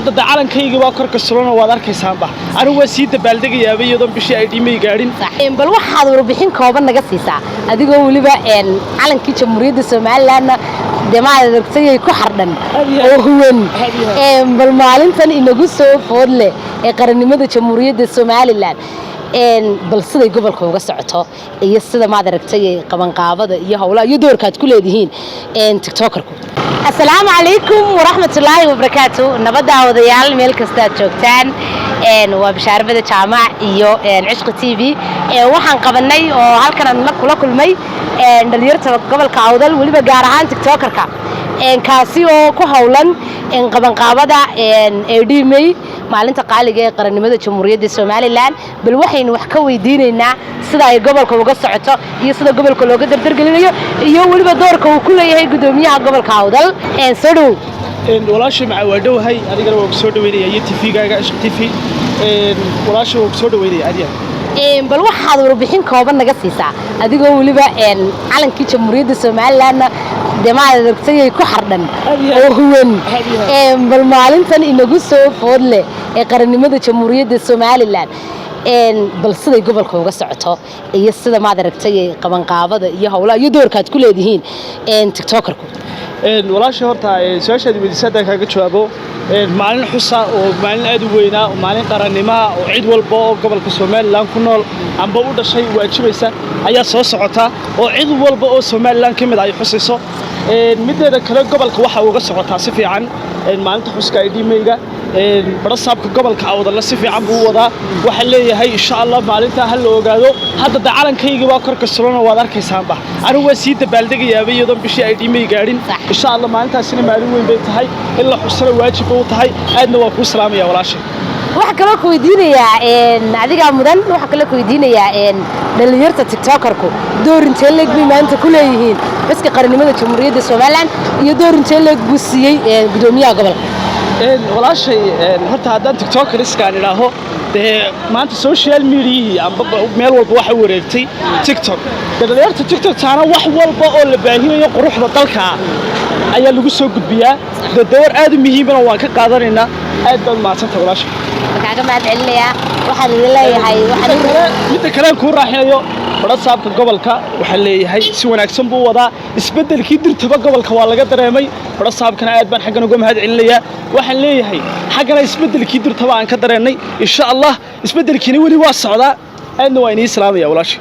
hadda calankayga waa kor ka suran waad arkaysaanba anigu waa sii dabaaldegayaba iyadoo bishii ay dhimay gaadhin bal waxaad warbixin kooban naga siisaa adigoo waliba calankii jamhuuriyadda Soomaaliland demaadagtay ku xardhan oo huwan bal maalintan inagu soo foodle ee qarannimada jamhuuriyadda Soomaaliland bal siday gobolka uga socoto iyo sida maad aragtay qabanqaabada iyo hawlaha iyo doorkaad ku leedihiin tiktokerku السلام عليكم ورحمة الله وبركاته نبدأ وضيال ميل كستات جوكتان وبشار بدأ جامع إيو عشق تي في وحن قبلناي وهالكنا نلقوا لكل مي دليرت قبل كعودل واللي بجارهان تيك توكر كاسيو كهولن قبل قابضة دي مي maalinta qaaliga ee qarannimada jamhuuriyadda Soomaaliland bal waxaynu wax ka weydiinaynaa sida ay gobolka uga socoto iyo sida gobolka looga dardargelinayo iyo waliba doorka uu ku leeyahay gudoomiyaha gobolka Awdal soo dhow walaashay ma waa dhowhay adigana waa soo dhaweynaya TV-gaaga Ishq TV walaashay waa soo dhaweynaya adiga bal waxaad warbixin kooban naga siisaa adigoo waliba calankii jamhuuriyadda Soomaaliland demaadagtay ku xardhan oo huwan bal maalintan inagu soo foodle ee qarannimada jamhuuriyadda Soomaaliland bal siday gobolka uga socoto iyo sida maad aragtay qabanqaabada iyo hawlaha iyo doorkaad ku leedihiin tiktokerku walaashay horta su'aashaad weydiisada kaaga jawaabo maalin xusa oo maalin aad u weynaa oo maalin qarannimo oo cid walba oo gobolka Soomaaliland ku nool amba u dhashay waajibaysa ayaa soo socota oo cid walba oo Soomaaliland kamid ay xusayso mideeda kale gobolka waxa uga socotaa si fiican maalinta xuska ay dhimayga barasaabka gobolka Awdal si fiican buu wadaa waxa leeyahay insha Allah maalinta hal la ogaado hadda calankayga waa kor ka suran waad arkaysaanba anigu waa sii dabaaldegayaba iyadoo bishii ay dhimay gaadhin insha Allah maalintaasina maalin weyn bay tahay in la xusano waajib u tahay aadna waa ku salaamaya walaashay waxa kale ku weydiinayaa adiga mudan waxa kale ku weydiinayaa dhalinyarta tiktokerku door intee leeg bay maanta ku leeyihiin iska qarannimada jamhuuriyadda Soomaaliland iyo door intee leeg buu siiyay gudoomiyaha gobolka walaashay horta haddaan tiktoker iskaan idhaaho maanta social media amba meel walba waxa wareegtay tiktok dhalinyarta tiktok taana wax walba oo la baahinayo quruxda dalka ayaa lagu soo gudbiyaa door aad u muhiim ah waan ka qaadanaynaa aad baan maasanta walaashay kaaga mahad celinayaa waxaan leeyahay mid kale ku raaxinayo barasaabka gobolka waxa leeyahay si wanaagsan buu wadaa isbedelkii dirtaba gobolka waa laga dareemay barasaabkana aad baan xaggan uga mahad celinayaa waxaan leeyahay xaggana isbedelkii dirtaba aan ka dareenay insha Allah isbedelkiina wali waa socdaa aadna waa inii salaamaya walaashay